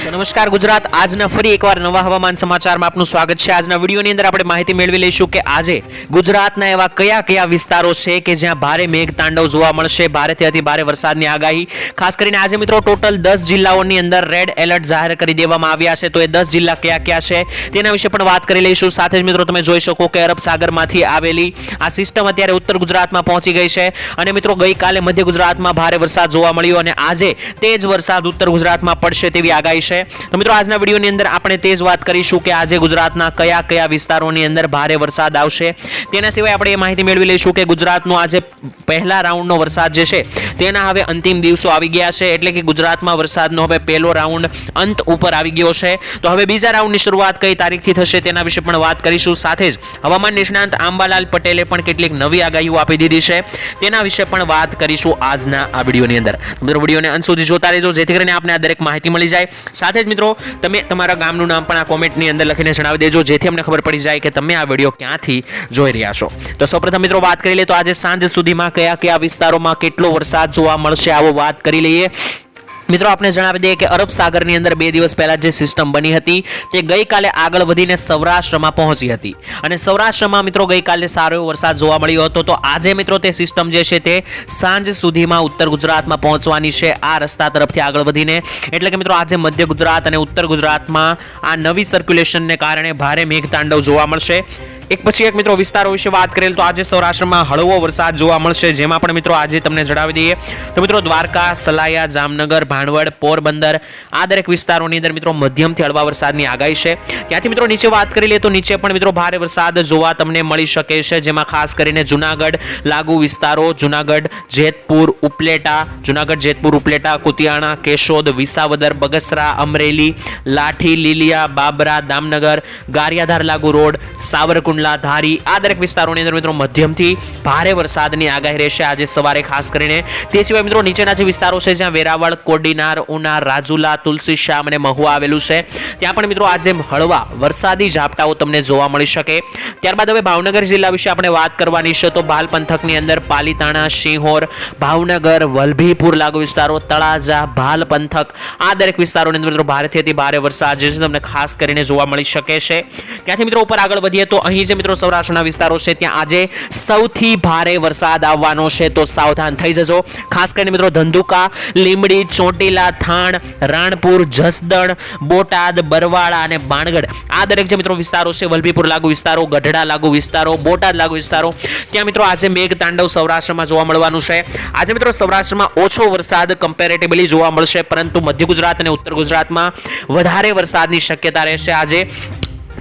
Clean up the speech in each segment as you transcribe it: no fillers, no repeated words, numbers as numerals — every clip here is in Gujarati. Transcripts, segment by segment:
તો નમસ્કાર ગુજરાત, આજના ફરી એકવાર નવા હવામાન સમાચારમાં આપનું સ્વાગત છે। આજના વિડીયોની અંદર આપણે માહિતી મેળવી લઈશું કે આજે ગુજરાતના એવા કયા કયા વિસ્તારો છે કે જ્યાં ભારે મેઘતાંડવ જોવા મળશે, ભારેથી અતિ ભારે વરસાદની આગાહી। ખાસ કરીને આજે મિત્રો ટોટલ 10 જિલ્લાઓની અંદર રેડ એલર્ટ જાહેર કરી દેવામાં આવ્યા છે। તો એ 10 જિલ્લા કયા કયા છે તેના વિશે પણ વાત કરી લઈશું। સાથે જ મિત્રો તમે જોઈ શકો કે અરબ સાગરમાંથી આવેલી આ સિસ્ટમ અત્યારે ઉત્તર ગુજરાતમાં પહોંચી ગઈ છે અને મિત્રો ગઈકાલે મધ્ય ગુજરાતમાં ભારે વરસાદ જોવા મળ્યો અને આજે તેજ વરસાદ ઉત્તર ગુજરાતમાં પડશે તેવી આગાહી છે। તો મિત્રો આજના વિડીયોની અંદર આપણે તે જ વાત કરીશું કે આજે ગુજરાતના કયા કયા વિસ્તારોની અંદર ભારે વરસાદ આવશે। તેના સિવાય આપણે એ માહિતી મેળવી લઈશું કે ગુજરાતનો આજે પહેલા રાઉન્ડનો વરસાદ જે છે તેના હવે અંતિમ દિવસો આવી ગયા છે, એટલે કે ગુજરાતમાં વરસાદનો હવે પહેલો રાઉન્ડ અંત ઉપર આવી ગયો છે। તો હવે બીજા રાઉન્ડની શરૂઆત કઈ તારીખથી થશે તેના વિશે પણ વાત કરીશું। સાથે જ હવામાન નિષ્ણાંત આંબાલાલ પટેલે પણ કેટલીક નવી આગાહીઓ આપી દીધી છે, તેના વિશે પણ વાત કરીશું આજના આ વિડીયોની અંદર। મિત્રો વિડીયોને અંત સુધી જોતા રહેજો જેથી કરીને આપને આ દરેક માહિતી મળી જાય। સાથે જ મિત્રો તમે તમારા ગામનું નામ પણ આ કોમેન્ટની અંદર લખીને જણાવી દેજો જેથી અમને ખબર પડી જાય કે તમે આ વિડીયો ક્યાંથી જોઈ રહ્યા છો। તો સૌપ્રથમ મિત્રો વાત કરી લઈએ તો આજે સાંજ સુધીમાં કયા કયા વિસ્તારોમાં કેટલો વરસાદ જોવા મળશે આવો વાત કરી લઈએ। મિત્રો આપણે જણાવી દઈએ કે અરબ સાગરની અંદર 2 દિવસ પહેલા જે સિસ્ટમ બની હતી તે ગઈકાલે આગળ વધીને સૌરાષ્ટ્રમાં પહોંચી હતી અને સૌરાષ્ટ્રમાં મિત્રો ગઈકાલે સારો એવો વરસાદ જોવા મળ્યો હતો। તો આજે મિત્રો તે સિસ્ટમ જે છે તે સાંજ સુધીમાં ઉત્તર ગુજરાતમાં પહોંચવાની છે આ રસ્તા તરફથી આગળ વધીને, એટલે કે મિત્રો આજે મધ્ય ગુજરાત અને ઉત્તર ગુજરાતમાં આ નવી સર્ક્યુલેશનને કારણે ભારે મેઘતાંડવ જોવા મળશે। એક પછી એક મિત્રો વિસ્તારો વિશે વાત કરીએ તો આજે સૌરાષ્ટ્રમાં હળવો વરસાદ જોવા મળશે, જેમાં પણ મિત્રો આજે તમને જણાવી દઈએ તો મિત્રો દ્વારકા, સલાયા, જામનગર, ભાણવડ, પોરબંદર આ દરેક વિસ્તારોની અંદર મિત્રો મધ્યમથી હળવા વરસાદની આગાહી છે। ત્યાંથી મિત્રો નીચે વાત કરી લઈએ તો નીચે પણ મિત્રો ભારે વરસાદ જોવા તમને મળી શકે છે, જેમાં ખાસ કરીને જુનાગઢ લાગુ વિસ્તારો, જુનાગઢ, જેતપુર, ઉપલેટા, કુતિયાણા, કેશોદ, વિસાવદર, બગસરા, અમરેલી, લાઠી, લીલિયા, બાબરા, દામનગર, ગારિયાધાર લાગુ રોડ, સાવરકુંડલા, ધારી આ દરેક વિસ્તારોની અંદર મિત્રો મધ્યમથી ભારે વરસાદની આગાહી રહેશે આજે સવારે ખાસ કરીને। તે સિવાય મિત્રો નીચેના જે વિસ્તારો છે જ્યાં વેરાવળ, કોડીનાર, ઉના, રાજુલા, તુલસીશ્યામ અને મહુવા આવેલું છે ત્યાં પણ મિત્રો આજે હળવા વરસાદી ઝાપટાઓ તમને જોવા મળી શકે। ત્યારબાદ હવે ભાવનગર જિલ્લા વિશે આપણે વાત કરવાની છે તો બાલ પંથકની અંદર પાલીતાણા, શિહોર, ભાવનગર, વલભીપુર લાગુ વિસ્તારો, તળાજા, ભાલ પંથક આ દરેક વિસ્તારોની અંદર મિત્રો ભારેથી અતિ ભારે વરસાદ જે છે તમને ખાસ કરીને જોવા મળી શકે છે। ત્યાંથી મિત્રો ઉપર આગળ વધીએ તો અહીં જે મિત્રો સૌરાષ્ટ્રના વિસ્તારો છે ત્યાં આજે સૌથી ભારે વરસાદ આવવાનો છે, તો સાવધાન થઈ જજો। ખાસ કરીને મિત્રો ધંધુકા, લીંબડી, ચોટીલા, થાણ, રાણપુર, જસદણ, બોટાદ, બરવાળા અને બાણગઢ આ દરેક જે મિત્રો વિસ્તારો છે, વલભીપુર લાગુ વિસ્તારો, ગઢડા લાગુ વિસ્તારો, બોટાદ લાગુ વિસ્તારો ત્યાં મિત્રો આજે મેઘતાંડવ સૌરાષ્ટ્રમાં જોવા મળવાનું છે। આજે મિત્રો સૌરાષ્ટ્રમાં ઓછો વરસાદ કમ્પેરેટિવલી જોવા મળશે, પરંતુ મધ્ય ગુજરાત અને ઉત્તર ગુજરાતમાં વધારે વરસાદની શક્યતા રહેશે આજે।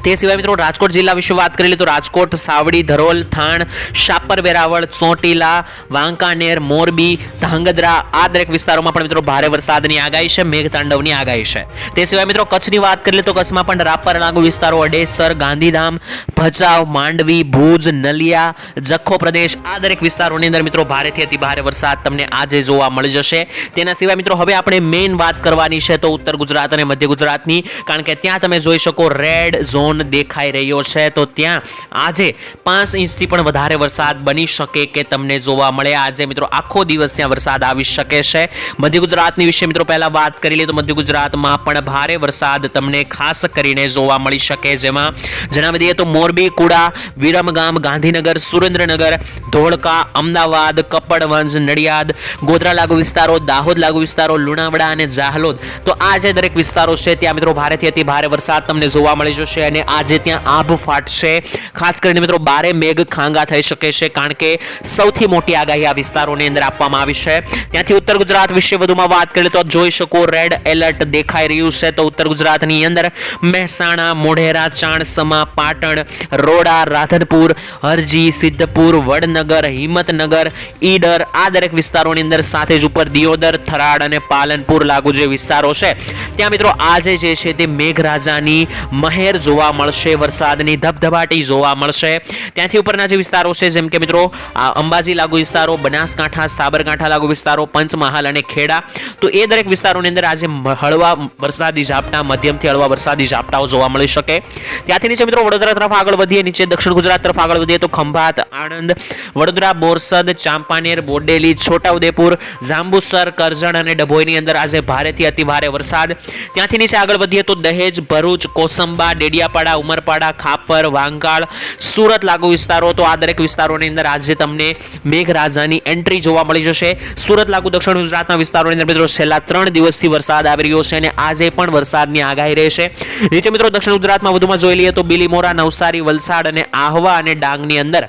તે સિવાય મિત્રો રાજકોટ જિલ્લા વિશે વાત કરી લઈએ તો રાજકોટ, સાવડી, ધરોલ, થાણ, શાપર, વેરાવળ, ચોટીલા, વાંકાનેર, મોરબી, ધાંગધ્રા આ દરેક વિસ્તારોમાં પણ મિત્રો ભારે વરસાદની આગાહી છે, મેઘતાંડવની આગાહી છે। તે સિવાય મિત્રો કચ્છની વાત કરી લઈએ તો કચ્છમાં પણ રાપર લાગુ વિસ્તારો, અડેસર, ગાંધીધામ, ભચાઉ, માંડવી, ભુજ, નલિયા, જખો પ્રદેશ આ દરેક વિસ્તારોની અંદર મિત્રો ભારેથી અતિ ભારે વરસાદ તમને આજે જોવા મળી જશે। તેના સિવાય મિત્રો હવે આપણે મેઇન વાત કરવાની છે તો ઉત્તર ગુજરાત અને મધ્ય ગુજરાતની, કારણ કે ત્યાં તમે જોઈ શકો રેડ ઝોન દેખાઈ રહ્યો છે, તો ત્યાં આજે 5 ઇંચથી પણ વધારે વરસાદ બની શકે કે તમને જોવા મળે। આજે મિત્રો આખો દિવસ ત્યાં વરસાદ આવી શકે છે। મધ્ય ગુજરાતની વિશે મિત્રો પહેલા વાત કરી લઈએ તો મધ્ય ગુજરાતમાં પણ ભારે વરસાદ તમને ખાસ કરીને જોવા મળી શકે, જેમાં જણાવી દઈએ તો મોરબી, કુડા, વિરમગામ, ગાંધીનગર, સુરેન્દ્રનગર, ધોળકા, અમદાવાદ, કપડવંજ, નડિયાદ, ગોધરા લાગુ વિસ્તારો, દાહોદ લાગુ વિસ્તારો, લુણાવાડા અને જાહલોદ તો આ જે દરેક વિસ્તારો છે ત્યાં મિત્રો ભારેથી અતિ ભારે વરસાદ તમને જોવા મળી જશે અને આજે ત્યાં આભ ફાટશે। ખાસ કરીને મિત્રો બારે મેઘ ખાંગા થઈ શકે છે, કારણ કે સૌથી મોટી આગાહી આ વિસ્તારોની અંદર આપવામાં આવી છે। ત્યાંથી ઉત્તર ગુજરાત વિશે વધુમાં વાત કરીએ તો જોઈ શકો રેડ એલર્ટ દેખાઈ રહ્યું છે, તો ઉત્તર ગુજરાતની અંદર મહેસાણા, મોઢેરા, ચાણસમા, પાટણ, રોડા, રાધનપુર, હરજી, સિદ્ધપુર, વડનગર, હિંમતનગર, ઈડર આ દરેક વિસ્તારોની અંદર સાથે જ ઉપર દિયોદર, થરાદ અને પાલનપુર લાગુ જે વિસ્તારો છે ત્યાં મિત્રો આજે જે છે તે મેઘરાજાની મહેર જોવા જોવા મળશે, વરસાદની ધબધબાટી જોવા મળશે. ત્યાંથી ઉપરના જે વિસ્તારો છે જેમ કે મિત્રો અંબાજી લાગુ વિસ્તારો, બનાસકાંઠા, સાબરકાંઠા લાગુ વિસ્તારો, પંચમહાલ અને ખેડા, તો એ દરેક વિસ્તારોની અંદર આજે હળવા વરસાદી ઝાપટા, મધ્યમથી હળવા વરસાદી ઝાપટાઓ જોવા મળી શકે. ત્યાંથી નીચે મિત્રો વડોદરા તરફ આગળ વધીએ, નીચે દક્ષિણ ગુજરાત તરફ આગળ વધીએ તો ખંભાત, આણંદ, વડોદરા, બોરસદ, ચાંપાનેર, બોડેલી, છોટાઉદેપુર, જાંબુસર, કરજણ અને ડભોઈની અંદર આજે ભારેથી અતિ ભારે વરસાદ. ત્યાંથી નીચે આગળ વધીએ તો દહેજ, ભરૂચ, કોસંબા, ડેડિયાપાડા, ઉમરપાડા, ખાપર, વાંકાળ, સુરત લાગુ વિસ્તારો, તો આ દરેક વિસ્તારોની અંદર આજે તમને મેઘરાજાની એન્ટ્રી જોવા મળી જશે. સુરત લાગુ દક્ષિણ ગુજરાતના વિસ્તારોની અંદર મિત્રો છેલ્લા 3 દિવસથી વરસાદ આવી રહ્યો છે અને આજે પણ વરસાદની આગાહી રહેશે. નીચે મિત્રો દક્ષિણ ગુજરાતમાં વધુમાં જોઈ લઈએ તો બિલીમોરા, નવસારી, વલસાડ અને આહવા અને ડાંગની અંદર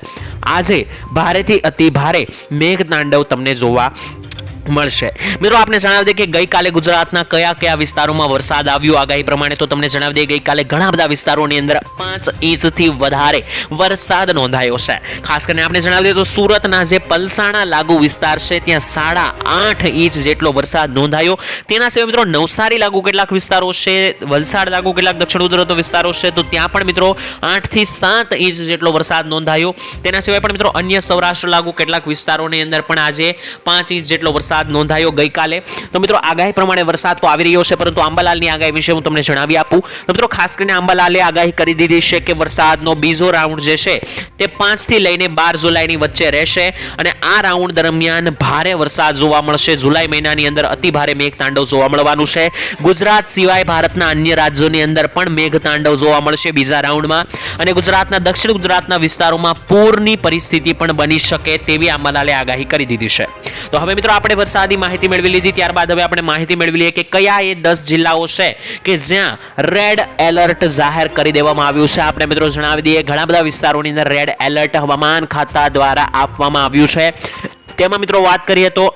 આજે ભારેથી અતિ ભારે મેઘતાંડવ તમને જોવા મળશે. મિત્રો આપને જણાવી દે કે ગઈકાલે ગુજરાતના કયા કયા વિસ્તારોમાં વરસાદ આવ્યો આગાહી પ્રમાણે, તો તમને જણાવી દે ગઈકાલે ઘણા બધા વિસ્તારોની અંદર 5 ઇંચથી વધારે વરસાદ નોંધાયો છે. ખાસ કરીને આપણે જણાવી દે તો સુરતના જે પલસાણા લાગુ વિસ્તાર છે ત્યાં 8.5 ઇંચ જેટલો વરસાદ નોંધાયો. તેના સિવાય મિત્રો નવસારી લાગુ કેટલાક વિસ્તારો છે, વલસાડ લાગુ કેટલાક દક્ષિણ ગુજરાત વિસ્તારો છે, તો ત્યાં પણ મિત્રો 8 થી 7 ઇંચ જેટલો વરસાદ નોંધાયો. તેના સિવાય પણ મિત્રો અન્ય સૌરાષ્ટ્ર લાગુ કેટલાક વિસ્તારોની અંદર પણ આજે 5 ઇંચ જેટલો વરસાદ નોંધાયો ગઈકાલે. તો મિત્રો આગાહી પ્રમાણે વરસાદ તો આવી રહ્યો છે, પરંતુ આંબાલાલની આગાહી વિશે હું તમને જણાવી આપું તો મિત્રો ખાસ કરીને આંબાલાલે આગાહી કરી દીધી છે કે વરસાદનો બીજો રાઉન્ડ જે છે તે 5 થી લઈને 12 જુલાઈની વચ્ચે રહેશે અને આ રાઉન્ડ દરમિયાન ભારે વરસાદ જોવા મળશે. જુલાઈ મહિનાની અંદર અતિ ભારે મેઘતાંડવ જોવા મળવાનું છે. ગુજરાત સિવાય ભારતના અન્ય રાજ્યોની અંદર પણ મેઘતાંડવ જોવા મળશે બીજા રાઉન્ડમાં અને ગુજરાતના દક્ષિણ ગુજરાતના વિસ્તારોમાં પૂરની પરિસ્થિતિ પણ બની શકે તેવી આંબાલાલે આગાહી કરી દીધી છે. તો હવે મિત્રો આપણે વરસાદી માહિતી મેળવી લીધી, ત્યારબાદ હવે આપણે માહિતી મેળવી લઈએ કે કયા એ 10 જિલ્લાઓ છે કે જ્યાં રેડ એલર્ટ જાહેર કરી દેવામાં આવ્યું છે. આપણે મિત્રો જણાવી દઈએ ઘણા બધા વિસ્તારોની અંદર રેડ એલર્ટ હવામાન ખાતા દ્વારા આપવામાં આવ્યું છે. તેમાં મિત્રો વાત કરીએ તો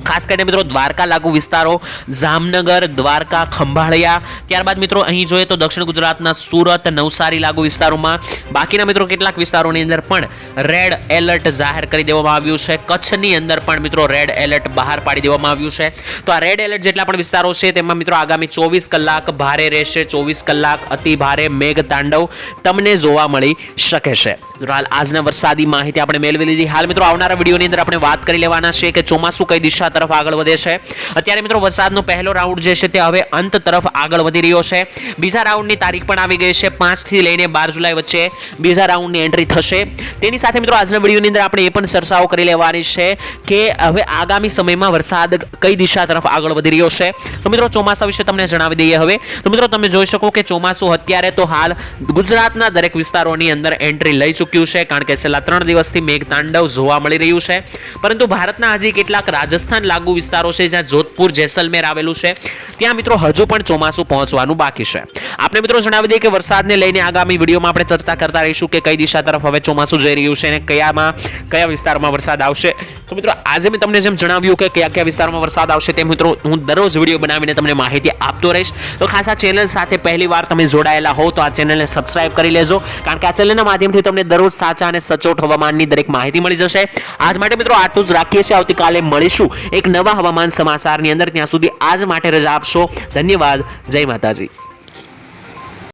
ખાસ કરીને મિત્રો દ્વારકા લાગુ વિસ્તારો, જામનગર, દ્વારકા, ખંભાળિયા, ત્યારબાદ મિત્રો અહીં જોઈએ તો દક્ષિણ ગુજરાતના સુરત, નવસારી લાગુ વિસ્તારોમાં, બાકીના મિત્રો કેટલાક વિસ્તારોની અંદર પણ રેડ એલર્ટ જાહેર કરી દેવામાં આવ્યું છે. કચ્છની અંદર પણ મિત્રો રેડ એલર્ટ બહાર પાડી દેવામાં આવ્યું છે. તો આ રેડ એલર્ટ જેટલા પણ વિસ્તારો છે તેમાં મિત્રો આગામી 24 કલાક ભારે રહેશે, 24 કલાક અતિ ભારે મેઘતાંડવ તમને જોવા મળી શકે છે. હાલ આજના વરસાદી માહિતી આપણે મેળવી લીધી. હાલ મિત્રો આવનારા વિડીયોની અંદર આપણે વાત કરી લેવાના છે કે ચોમાસું કઈ દિશા તરફ આગળ વધે છે. અત્યારે મિત્રો વરસાદનો પહેલો રાઉન્ડ જે છે તે હવે અંત તરફ આગળ વધી રહ્યો છે. બીજા રાઉન્ડની તારીખ પણ આવી ગઈ છે. 5 થી લઈને 12 જુલાઈ વચ્ચે બીજા રાઉન્ડની એન્ટ્રી થશે. તેની સાથે મિત્રો આજના વિડીયોની અંદર આપણે એ પણ ચર્ચાઓ કરી લેવાની છે કે હવે આગામી સમયમાં વરસાદ કઈ દિશા તરફ આગળ વધી રહ્યો છે. તો મિત્રો ચોમાસા વિશે તમને જણાવી દઈએ હવે. તો મિત્રો તમે જોઈ શકો કે ચોમાસું અત્યારે તો હાલ ગુજરાતના દરેક વિસ્તારોની અંદર એન્ટ્રી લઈ ચૂક્યું છે, કારણ કે છેલ્લા 3 દિવસથી મેઘતાંડવ જોવા મળી રહ્યું છે. પરંતુ ભારતના હજી કેટલાક રાજસ્થાન લાગુ વિસ્તારો છે જ્યાં જોધપુર, જેસલમેર આવેલું છે, ત્યાં મિત્રો હજુ પણ ચોમાસું પહોંચવાનું બાકી છે. આપણે મિત્રો જણાવી દઈએ કે વરસાદને લઈને આગામી વિડીયોમાં આપણે ચર્ચા કરતા રહીશું કે કઈ દિશા તરફ હવે ચોમાસું જઈ રહ્યું છે અને કયા વિસ્તારમાં વરસાદ આવશે. તો મિત્રો આજે મેં તમને જેમ જણાવ્યું કે કયા કયા વિસ્તારમાં વરસાદ આવશે તેમ મિત્રો હું દરરોજ વિડીયો બનાવીને તમને માહિતી આપતો રહીશ. તો ખાસ આ ચેનલ સાથે પહેલી વાર તમે જોડાયેલા હો તો આ ચેનલને સબસ્ક્રાઇબ કરી લેજો, કારણ કે આ ચેનલના માધ્યમથી તમને દરરોજ સાચા અને સચોટ હવામાનની દરેક માહિતી મળી જશે. આજ માટે મિત્રો આટલું જ રાખીએ છીએ. આવતીકાલે મળીશું એક નવા હવામાન સમાચારની અંદર. ત્યાં સુધી આજ માટે રજા આપશો. ધન્યવાદ. જય માતાજી.